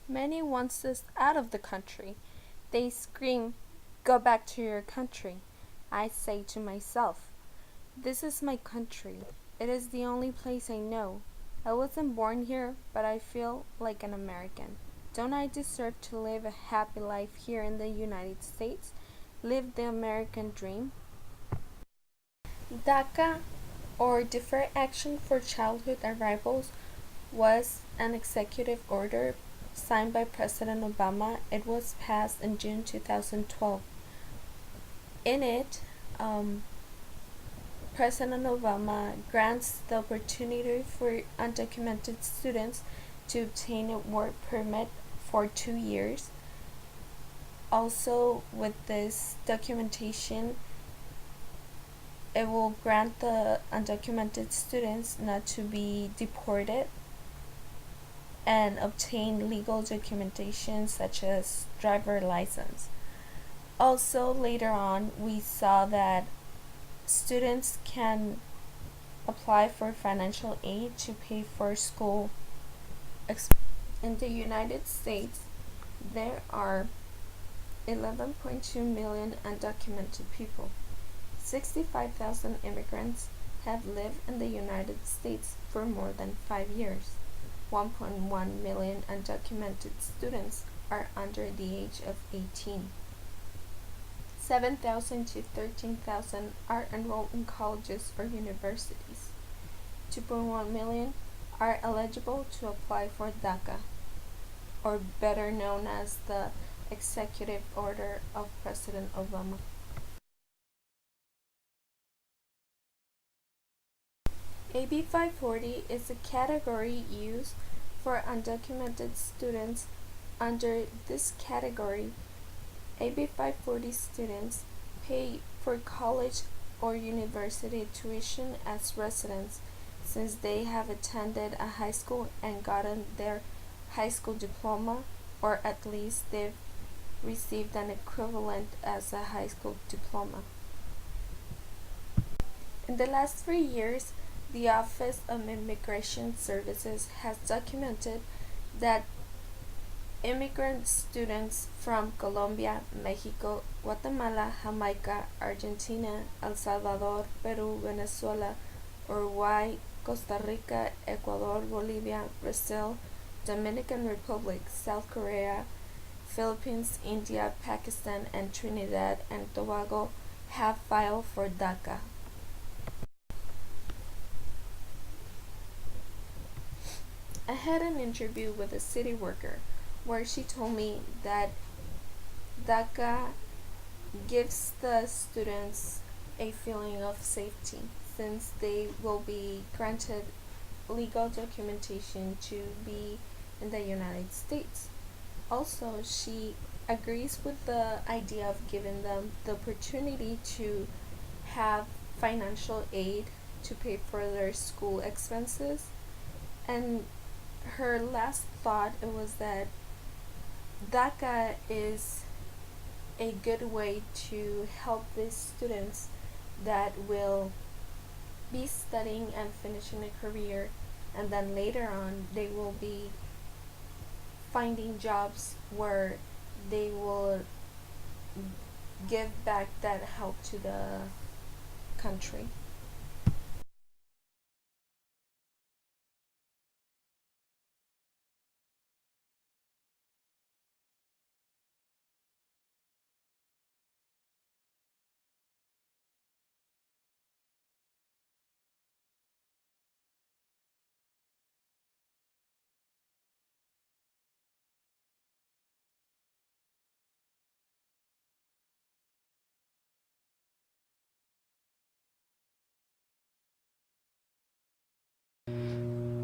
Many wants us out of the country. They scream, "Go back to your country." I say to myself, "This is my country. It is the only place I know. I wasn't born here, but I feel like an American. Don't I deserve to live a happy life here in the United States? Live the American dream?" DACA, or Deferred Action for Childhood Arrivals, was an executive order signed by President Obama. It was passed in June 2012. In it, President Obama grants the opportunity for undocumented students to obtain a work permit for 2 years. Also, with this documentation, it will grant the undocumented students not to be deported and obtain legal documentation such as driver license. Also, later on, we saw that students can apply for financial aid to pay for school expenses. In the United States, there are 11.2 million undocumented people. 65,000 immigrants have lived in the United States for more than 5 years. 1.1 million undocumented students are under the age of 18. 7,000 to 13,000 are enrolled in colleges or universities. 2.1 million are eligible to apply for DACA, or better known as the Executive Order of President Obama. AB 540 is a category used for undocumented students. Under this category, AB 540 students pay for college or university tuition as residents since they have attended a high school and gotten their high school diploma, or at least they've received an equivalent as a high school diploma. In the last 3 years, the Office of Immigration Services has documented that immigrant students from Colombia, Mexico, Guatemala, Jamaica, Argentina, El Salvador, Peru, Venezuela, Uruguay, Costa Rica, Ecuador, Bolivia, Brazil, Dominican Republic, South Korea, Philippines, India, Pakistan, and Trinidad and Tobago have filed for DACA. I had an interview with a city worker where she told me that DACA gives the students a feeling of safety since they will be granted legal documentation to be in the United States. Also, she agrees with the idea of giving them the opportunity to have financial aid to pay for their school expenses. And her last thought was that DACA is a good way to help these students that will be studying and finishing a career, and then later on they will be finding jobs where they will give back that help to the country.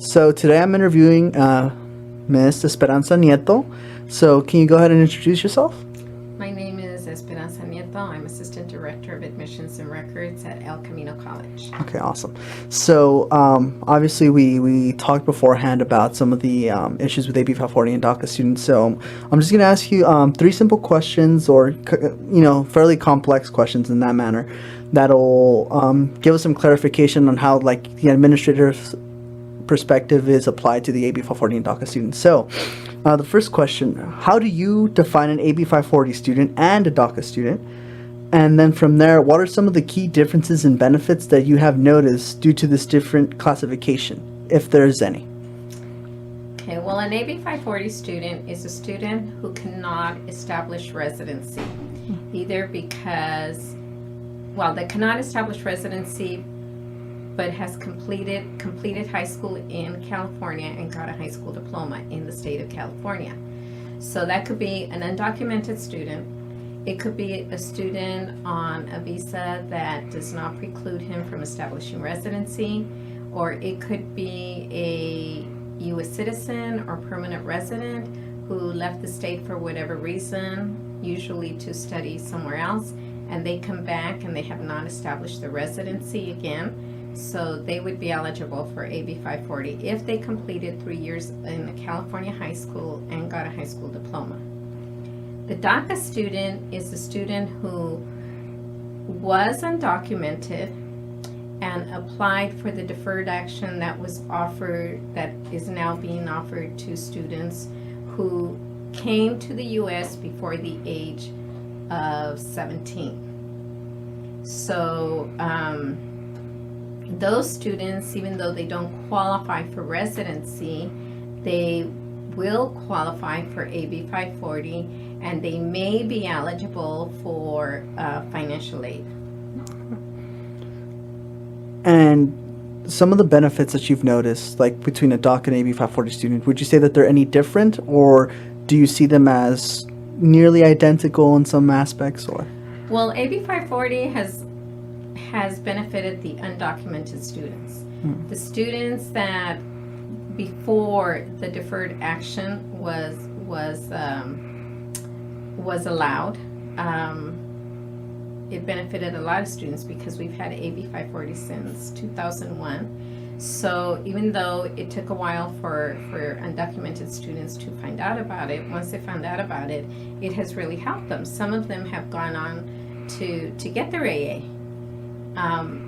So today I'm interviewing Miss Esperanza Nieto. So can you go ahead and introduce yourself? My name is Esperanza Nieto. I'm Assistant Director of Admissions and Records at El Camino College. Okay, awesome. So obviously we talked beforehand about some of the issues with AB 540 and DACA students. So I'm just going to ask you three simple questions, or fairly complex questions in that manner, that'll give us some clarification on how like the administrators perspective is applied to the AB 540 and DACA students. So, the first question: how do you define an AB 540 student and a DACA student? And then from there, what are some of the key differences and benefits that you have noticed due to this different classification, if there's any? Okay, well, an AB 540 student is a student who cannot establish residency, either because, well, they cannot establish residency, but has completed high school in California and got a high school diploma in the state of California. So that could be an undocumented student. It could be a student on a visa that does not preclude him from establishing residency, or it could be a U.S. citizen or permanent resident who left the state for whatever reason, usually to study somewhere else, and they come back and they have not established their residency again. So they would be eligible for AB 540 if they completed 3 years in a California high school and got a high school diploma. The DACA student is a student who was undocumented and applied for the deferred action that was offered, that is now being offered to students who came to the U.S. before the age of 17. So those students, even though they don't qualify for residency, they will qualify for AB 540, and they may be eligible for financial aid. And some of the benefits that you've noticed, like between a DACA and AB 540 student, would you say that they're any different, or do you see them as nearly identical in some aspects? Or Well, AB 540 has benefited the undocumented students. The students that before the deferred action was allowed, it benefited a lot of students because we've had AB 540 since 2001. So even though it took a while for undocumented students to find out about it, once they found out about it, it has really helped them. Some of them have gone on to get their AA,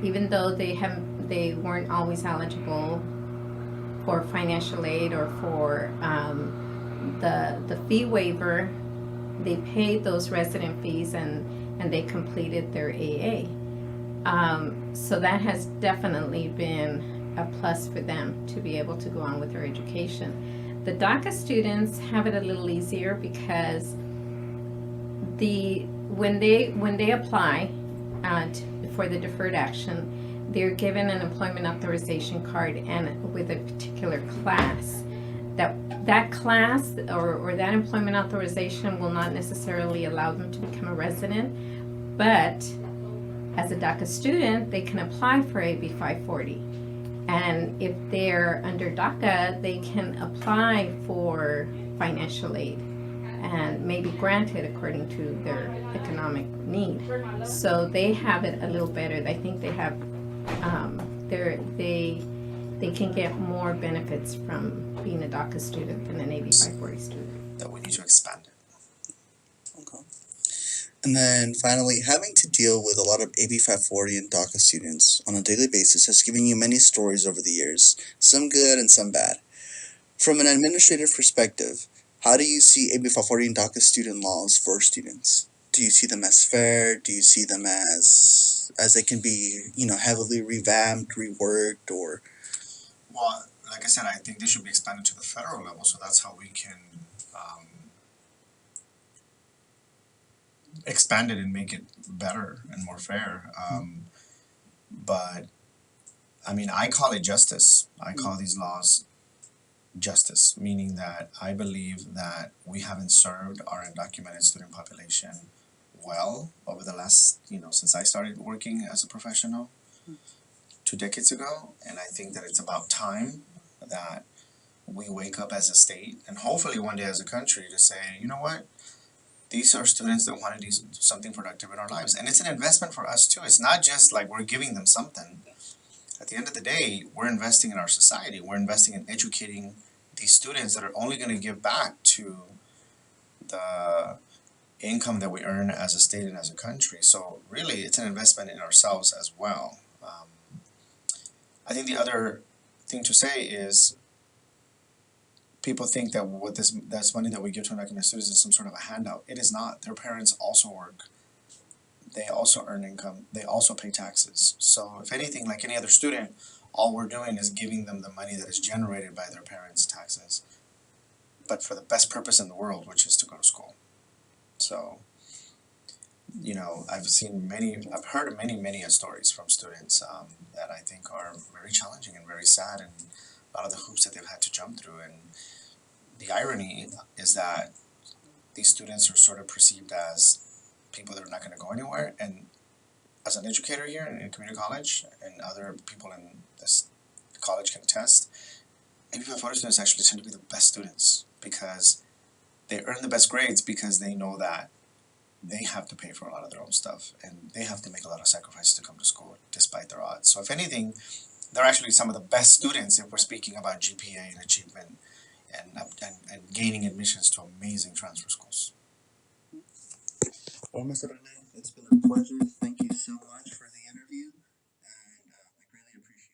even though they weren't always eligible for financial aid or for the fee waiver. They paid those resident fees and they completed their AA. So that has definitely been a plus for them to be able to go on with their education. The DACA students have it a little easier because when they apply for the deferred action, they're given an employment authorization card and with a particular class. That class or that employment authorization will not necessarily allow them to become a resident, but as a DACA student, they can apply for AB 540. And if they're under DACA, they can apply for financial aid and maybe granted according to their economic need. So they have it a little better. I think they have, they can get more benefits from being a DACA student than an AB 540 student. That we need to expand it. Okay. And then finally, having to deal with a lot of AB 540 and DACA students on a daily basis has given you many stories over the years, some good and some bad. From an administrative perspective, how do you see AB 540 and DACA student laws for students? Do you see them as fair? Do you see them as they can be, heavily revamped, reworked, or? Well, like I said, I think they should be expanded to the federal level, so that's how we can expand it and make it better and more fair. But I mean, I call it justice. I call these laws justice, meaning that I believe that we haven't served our undocumented student population well over the last, since I started working as a professional 2 decades ago. And I think that it's about time that we wake up as a state and hopefully one day as a country to say, you know what? These are students that want to do something productive in our lives. And it's an investment for us too. It's not just like we're giving them something. At the end of the day, we're investing in our society. We're investing in educating these students that are only going to give back to the income that we earn as a state and as a country. So really, it's an investment in ourselves as well. I think the other thing to say is people think that what this money that we give to undocumented students is some sort of a handout. It is not. Their parents also work. They also earn income. They also pay taxes. So if anything, like any other student, all we're doing is giving them the money that is generated by their parents' taxes, but for the best purpose in the world, which is to go to school. So, you know, I've heard many stories from students that I think are very challenging and very sad, and a lot of the hoops that they've had to jump through. And the irony is that these students are sort of perceived as people that are not going to go anywhere. And as an educator here in community college, and other people in this college can attest, AB 540 students actually tend to be the best students because they earn the best grades because they know that they have to pay for a lot of their own stuff and they have to make a lot of sacrifices to come to school despite their odds. So if anything, they're actually some of the best students if we're speaking about GPA and achievement and gaining admissions to amazing transfer schools. Well, Mr. Rene, it's been a pleasure. Thank you so much for the interview, and I greatly appreciate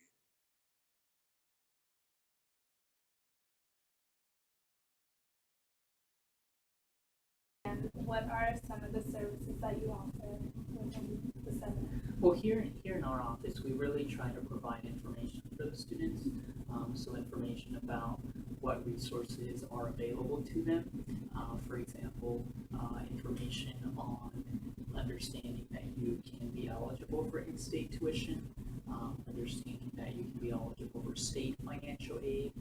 it. And what are some of the services that you offer within the center? Well, here in our office, we really try to provide information for the students. So information about what resources are available to them. For example, information on understanding that you can be eligible for in-state tuition, understanding that you can be eligible for state financial aid,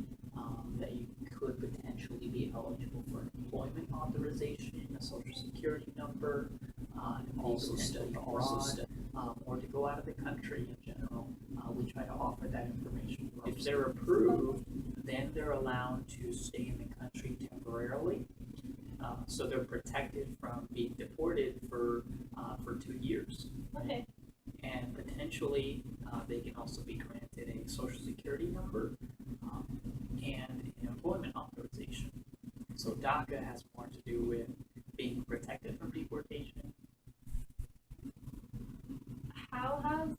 that you could potentially be eligible for an employment authorization, a social security number, and also study abroad, or to go out of the country in general. We try to offer that information. If they're approved, then they're allowed to stay in the country temporarily. So they're protected from being deported for 2 years. Okay. And potentially they can also be granted a social security number and an employment authorization. So DACA has more to do with being protected from deportation. How has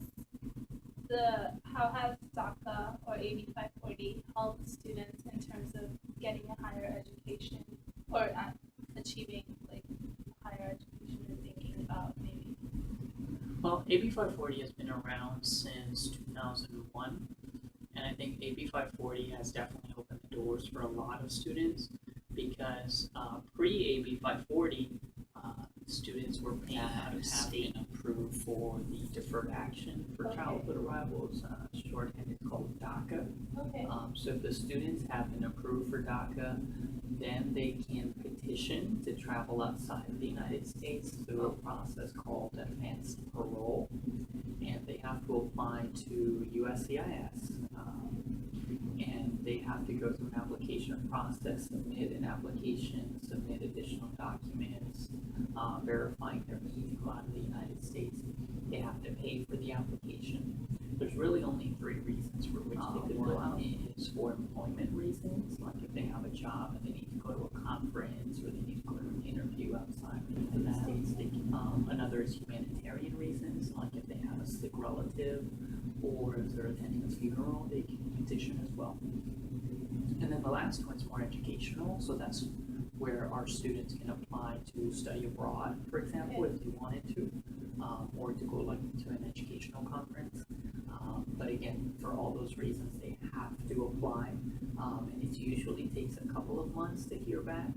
DACA or AB 540 helped students in terms of getting a higher education or achieving like higher education and thinking about maybe? Well, AB 540 has been around since 2001, and I think AB 540 has definitely opened the doors for a lot of students because pre-AB 540, students were paying out of state approved for the deferred action for childhood arrivals, shorthand is called DACA. Okay. So if the students have been approved for DACA, then they can petition to travel outside of the United States through a process called advanced parole, and they have to apply to USCIS, and they have to go through an application process, submit an application, submit additional documents, verifying their need to go out of the United States. They have to pay for the application. There's really only 3 reasons for which they could go out. One is for employment reasons, like if they have a job and they need to go to a conference or they need to go to an interview outside of the United States. They can, another is humanitarian reasons, like if they have a sick relative or if they're attending a funeral, they can petition as well. And then the last one is more educational, so that's where our students can apply to study abroad, for example, if they wanted to, or to go like to an educational conference. But again, for all those reasons, they have to apply, and it usually takes a couple of months to hear back,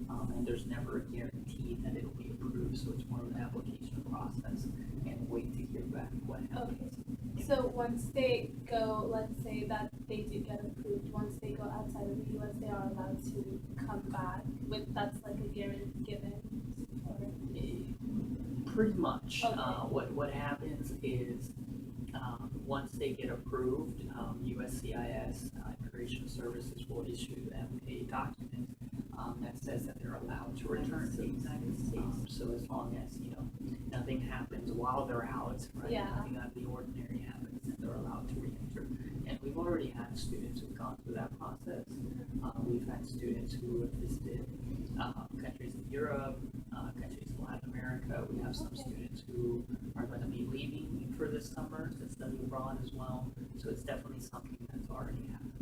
and there's never a guarantee that it'll be approved, so it's more of an application process and wait to hear back what happens. Okay. So once they go, let's say that they do get approved, once they go outside of the US, they are allowed to come back with, that's like a given, or? Pretty much. Okay. What happens is once they get approved, USCIS, Immigration Services, will issue them a document that says that they're allowed to return to the United States. So as long as, nothing happens while they're out, right? Yeah. Nothing out of the ordinary happens, then they're allowed to re-enter. And we've already had students who've gone through that process. We've had students who have visited countries in Europe, countries in Latin America. We have some students who are going to be leaving for this summer to study abroad as well. So it's definitely something that's already happened.